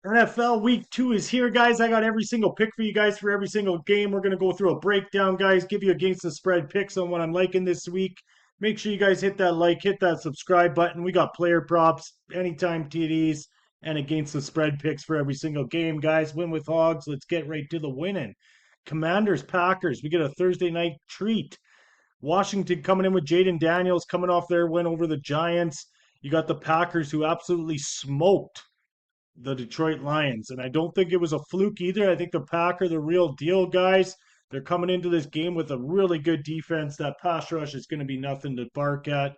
NFL Week 2 is here, guys. I got every single pick for you guys for every single game. We're going to go through a breakdown, guys, give you against the spread picks on what I'm liking this week. Make sure you guys hit that like, hit that subscribe button. We got player props, anytime TDs, and against the spread picks for every single game, guys. Win with Hogs. Let's get right to the winning. Commanders, Packers. We get a Thursday night treat. Washington coming in with Jaden Daniels coming off their win over the Giants. You got the Packers who absolutely smoked the Detroit Lions. And I don't think it was a fluke either. I think the Pack are the real deal, guys. They're coming into this game with a really good defense. That pass rush is going to be nothing to bark at.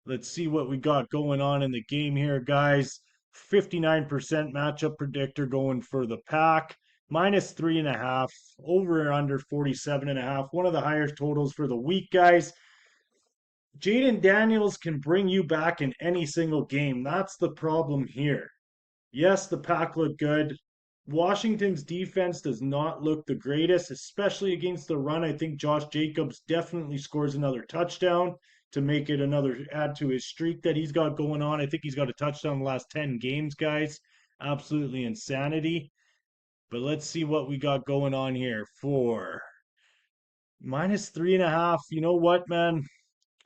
Let's see what we got going on in the game here, guys. 59% matchup predictor going for the Pack. Minus 3.5. Over or under 47.5. One of the highest totals for the week, guys. Jaden Daniels can bring you back in any single game. That's the problem here. Yes, the Pack look good. Washington's defense does not look the greatest, especially against the run. I think Josh Jacobs definitely scores another touchdown to make it another add to his streak that he's got going on. I think he's got a touchdown in the last 10 games, guys. Absolutely insanity. But let's see what we got going on here for minus 3.5. You know what, man?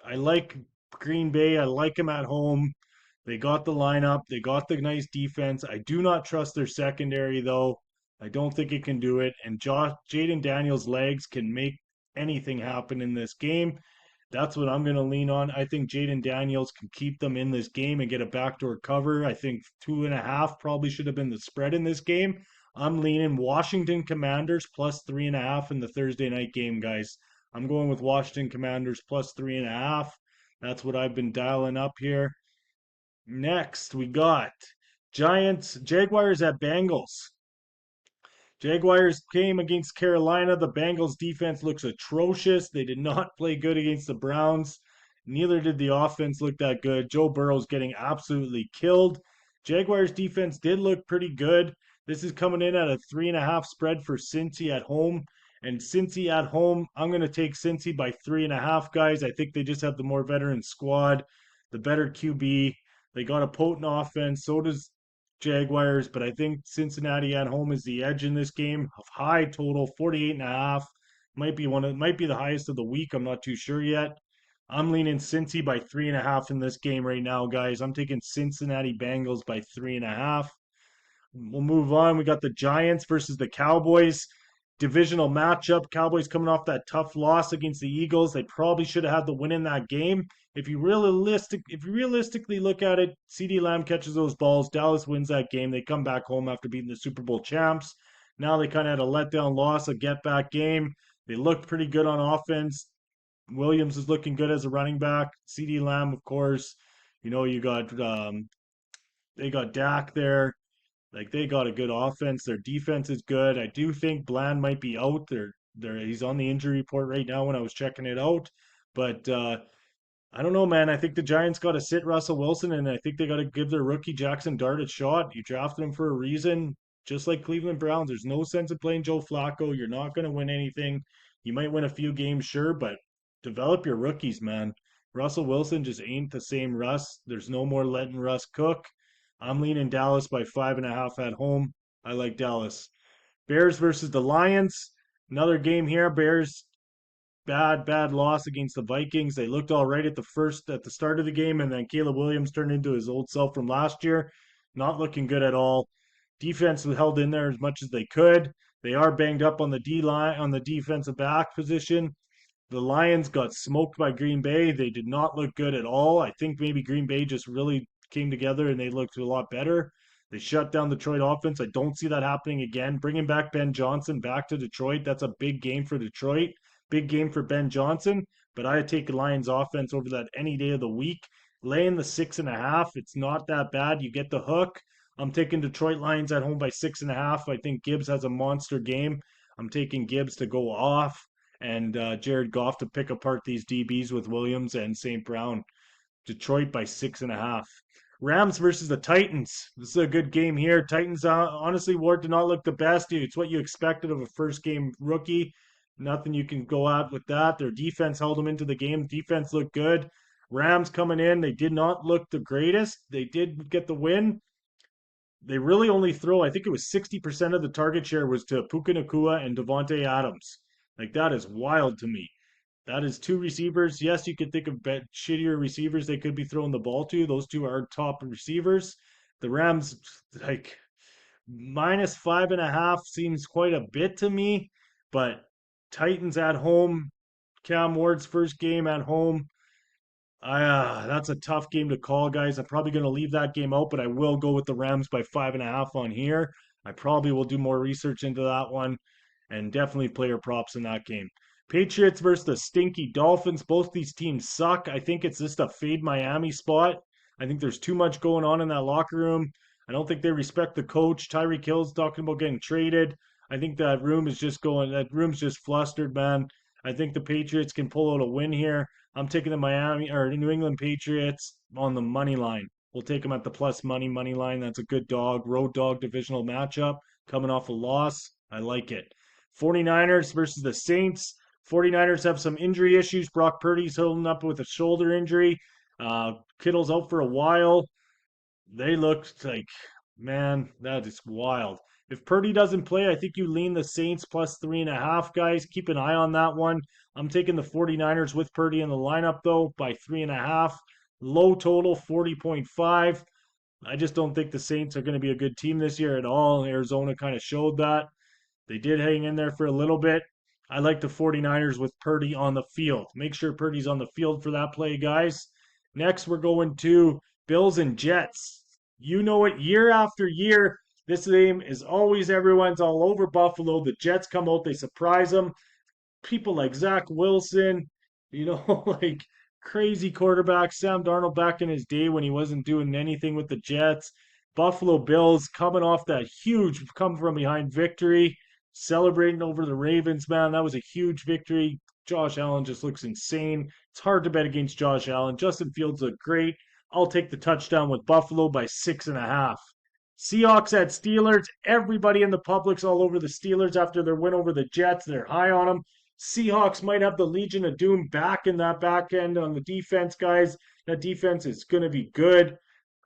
I like Green Bay. I like them at home. They got the lineup. They got the nice defense. I do not trust their secondary, though. I don't think it can do it. And Jaden Daniels' legs can make anything happen in this game. That's what I'm going to lean on. I think Jaden Daniels can keep them in this game and get a backdoor cover. I think 2.5 probably should have been the spread in this game. I'm leaning Washington Commanders plus 3.5 in the Thursday night game, guys. I'm going with Washington Commanders plus 3.5. That's what I've been dialing up here. Next, we got Jaguars at Bengals. Jaguars came against Carolina. The Bengals defense looks atrocious. They did not play good against the Browns. Neither did the offense look that good. Joe Burrow's getting absolutely killed. Jaguars defense did look pretty good. This is coming in at a 3.5 spread for Cincy at home. And Cincy at home, I'm going to take Cincy by 3.5, guys. I think they just have the more veteran squad, the better QB. They got a potent offense. So does Jaguars, but I think Cincinnati at home is the edge in this game. High total, 48.5. Might be the highest of the week. I'm not too sure yet. I'm leaning Cincy by 3.5 in this game right now, guys. I'm taking Cincinnati Bengals by 3.5. We'll move on. We got the Giants versus the Cowboys. Divisional matchup. Cowboys coming off that tough loss against the Eagles. They probably should have had the win in that game. If you realistically look at it, CD Lamb catches those balls. Dallas wins that game. They come back home after beating the Super Bowl champs. Now they kind of had a letdown loss, a get back game. They looked pretty good on offense. Williams is looking good as a running back. CD Lamb, of course. You know, they got Dak there. Like they got a good offense. Their defense is good. I do think Bland might be out. He's on the injury report right now when I was checking it out. But I don't know, man. I think the Giants got to sit Russell Wilson, and I think they got to give their rookie Jackson Dart a shot. You drafted him for a reason, just like Cleveland Browns. There's no sense of playing Joe Flacco. You're not going to win anything. You might win a few games, sure, but develop your rookies, man. Russell Wilson just ain't the same Russ. There's no more letting Russ cook. I'm leaning Dallas by 5.5 at home. I like Dallas. Bears versus the Lions. Another game here. Bears bad loss against the Vikings. They looked all right at the start of the game, and then Caleb Williams turned into his old self from last year. Not looking good at all. Defense was held in there as much as they could. They are banged up on the D line on the defensive back position. The Lions got smoked by Green Bay. They did not look good at all. I think maybe Green Bay just really came together and they looked a lot better. They shut down the Detroit offense. I don't see that happening again. Bringing back Ben Johnson back to Detroit, that's a big game for Detroit. Big game for Ben Johnson, but I take the Lions offense over that any day of the week. Laying the 6.5, it's not that bad. You get the hook. I'm taking Detroit Lions at home by 6.5. I think Gibbs has a monster game. I'm taking Gibbs to go off and Jared Goff to pick apart these DBs with Williams and St. Brown. Detroit by 6.5. Rams versus the Titans. This is a good game here. Titans, honestly, Ward did not look the best. It's what you expected of a first game rookie. Nothing you can go out with that. Their defense held them into the game. Defense looked good. Rams coming in, they did not look the greatest. They did get the win. they really only throw, I think it was 60% of the target share was to Puka Nakua and Devontae Adams. Like, that is wild to me. That is two receivers. Yes, you could think of shittier receivers they could be throwing the ball to. Those two are top receivers. The Rams, like, minus 5.5 seems quite a bit to me, but Titans at home, Cam Ward's first game at home. That's a tough game to call, guys. I'm probably going to leave that game out, but I will go with the Rams by 5.5 on here. I probably will do more research into that one and definitely player props in that game. Patriots versus the stinky Dolphins. Both these teams suck. I think it's just a fade Miami spot. I think there's too much going on in that locker room. I don't think they respect the coach. Tyreek Hill's talking about getting traded. I think that room's just flustered, man. I think the Patriots can pull out a win here. I'm taking the Miami or New England Patriots on the money line. We'll take them at the plus money line. That's a good dog. Road dog divisional matchup coming off a loss. I like it. 49ers versus the Saints. 49ers have some injury issues. Brock Purdy's holding up with a shoulder injury. Kittle's out for a while. They looked like, man, that is wild. If Purdy doesn't play, I think you lean the Saints plus 3.5, guys. Keep an eye on that one. I'm taking the 49ers with Purdy in the lineup, though, by 3.5. Low total, 40.5. I just don't think the Saints are going to be a good team this year at all. Arizona kind of showed that. They did hang in there for a little bit. I like the 49ers with Purdy on the field. Make sure Purdy's on the field for that play, guys. Next, we're going to Bills and Jets. You know it, year after year, this game is always everyone's all over Buffalo. The Jets come out, they surprise them. People like Zach Wilson, like crazy quarterbacks. Sam Darnold back in his day when he wasn't doing anything with the Jets. Buffalo Bills coming off that huge come from behind victory, celebrating over the Ravens, man. That was a huge victory. Josh Allen just looks insane. It's hard to bet against Josh Allen. Justin Fields looked great. I'll take the touchdown with Buffalo by 6.5. Seahawks at Steelers. Everybody in the public's all over the Steelers after their win over the Jets. They're high on them. Seahawks might have the Legion of Doom back in that back end on the defense, guys. That defense is going to be good.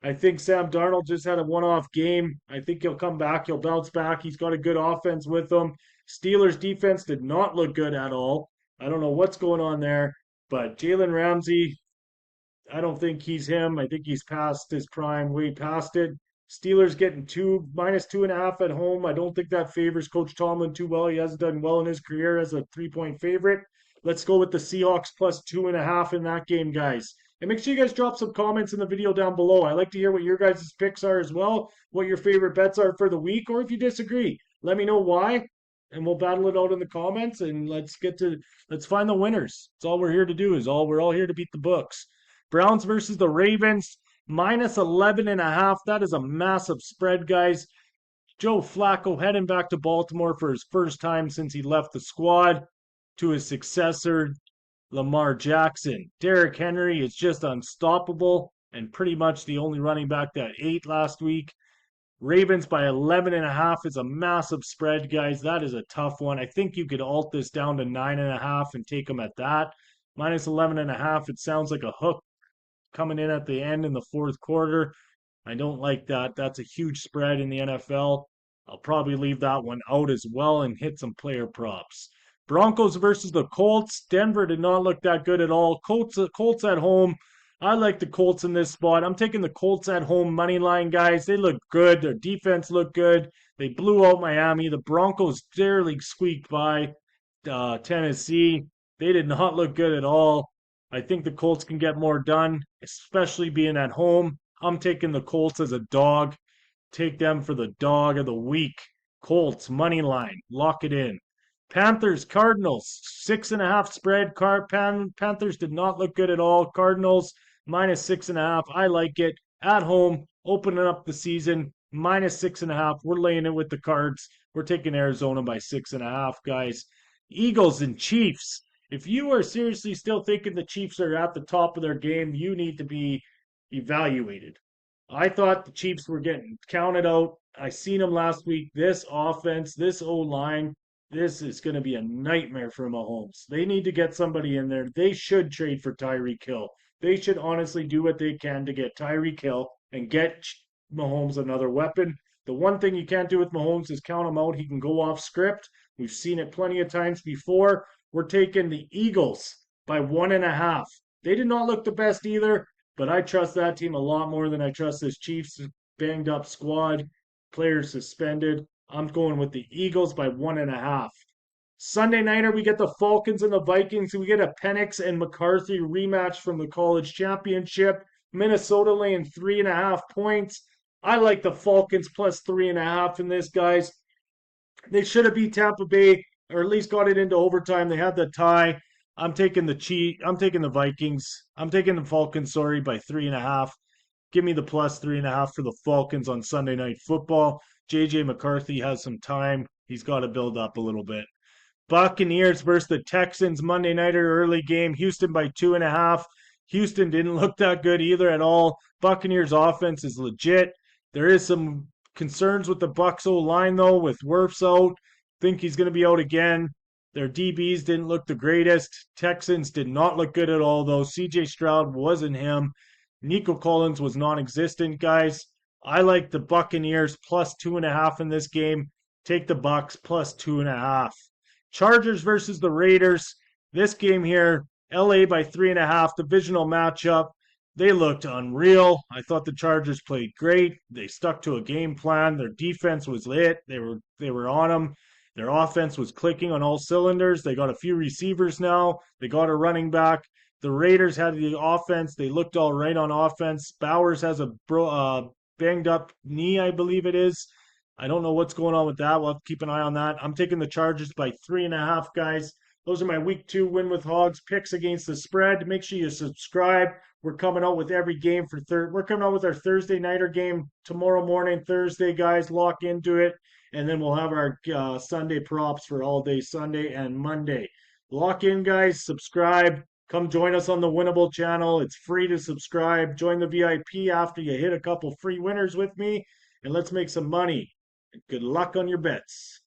I think Sam Darnold just had a one-off game. I think he'll come back. He'll bounce back. He's got a good offense with him. Steelers defense did not look good at all. I don't know what's going on there, but Jalen Ramsey, I don't think he's him. I think he's past his prime, way past it. Steelers getting minus 2.5 at home. I don't think that favors Coach Tomlin too well. He hasn't done well in his career as a 3-point favorite. Let's go with the Seahawks plus 2.5 in that game, guys. And make sure you guys drop some comments in the video down below. I like to hear what your guys' picks are as well, what your favorite bets are for the week, or if you disagree, let me know why, and we'll battle it out in the comments. And let's find the winners. That's all we're here to do. We're all here to beat the books. Browns versus the Ravens. Minus 11.5. That is a massive spread, guys. Joe Flacco heading back to Baltimore for his first time since he left the squad to his successor, Lamar Jackson. Derrick Henry is just unstoppable and pretty much the only running back that ate last week. Ravens by 11.5 is a massive spread, guys. That is a tough one. I think you could alt this down to 9.5 and take them at that. Minus 11.5, it sounds like a hook coming in at the end in the fourth quarter. I don't like that. That's a huge spread in the NFL. I'll probably leave that one out as well and hit some player props. Broncos versus the Colts. Denver did not look that good at all. Colts at home. I like the Colts in this spot. I'm taking the Colts at home money line, guys. They look good. Their defense looked good. They blew out Miami. The Broncos barely squeaked by Tennessee. They did not look good at all. I think the Colts can get more done, especially being at home. I'm taking the Colts as a dog. Take them for the dog of the week. Colts, money line. Lock it in. Panthers, Cardinals, 6.5 spread. Panthers did not look good at all. Cardinals, minus 6.5. I like it. At home, opening up the season, minus 6.5. We're laying it with the Cards. We're taking Arizona by 6.5, guys. Eagles and Chiefs. If you are seriously still thinking the Chiefs are at the top of their game, you need to be evaluated. I thought the Chiefs were getting counted out. I seen them last week. This offense, this O-line, this is going to be a nightmare for Mahomes. They need to get somebody in there. They should trade for Tyreek Hill. They should honestly do what they can to get Tyreek Hill and get Mahomes another weapon. The one thing you can't do with Mahomes is count him out. He can go off script. We've seen it plenty of times before. We're taking the Eagles by 1.5. They did not look the best either, but I trust that team a lot more than I trust this Chiefs banged up squad, players suspended. I'm going with the Eagles by 1.5. Sunday nighter, we get the Falcons and the Vikings. We get a Penix and McCarthy rematch from the college championship. Minnesota laying 3.5 points. I like the Falcons plus 3.5 in this, guys. They should have beat Tampa Bay, or at least got it into overtime. They had the tie. I'm taking the Vikings. I'm taking the Falcons, sorry, by 3.5. Give me the plus 3.5 for the Falcons on Sunday Night Football. JJ McCarthy has some time. He's got to build up a little bit. Buccaneers versus the Texans Monday nighter early game. Houston by 2.5. Houston didn't look that good either at all. Buccaneers offense is legit. There is some concerns with the Bucs O line though, with Wirfs out. Think he's going to be out again. Their DBs didn't look the greatest. Texans did not look good at all though. CJ Stroud wasn't him. Nico Collins was non-existent, guys. I like the Buccaneers plus 2.5 in this game. Take the Bucs plus 2.5. Chargers versus the Raiders. This game here, LA by 3.5, divisional matchup. They looked unreal. I thought the Chargers played great. They stuck to a game plan. Their defense was lit. They were on them. Their offense was clicking on all cylinders. They got a few receivers now. They got a running back. The Raiders had the offense. They looked all right on offense. Bowers has a banged up knee, I believe it is. I don't know what's going on with that. We'll have to keep an eye on that. I'm taking the Chargers by 3.5, guys. Those are my week 2 win with Hogs picks against the spread. Make sure you subscribe. We're coming out with every game for We're coming out with our Thursday nighter game tomorrow morning, Thursday, guys. Lock into it, and then we'll have our Sunday props for all day Sunday and Monday. Lock in, guys. Subscribe. Come join us on the Winnable channel. It's free to subscribe. Join the VIP after you hit a couple free winners with me, and let's make some money. Good luck on your bets.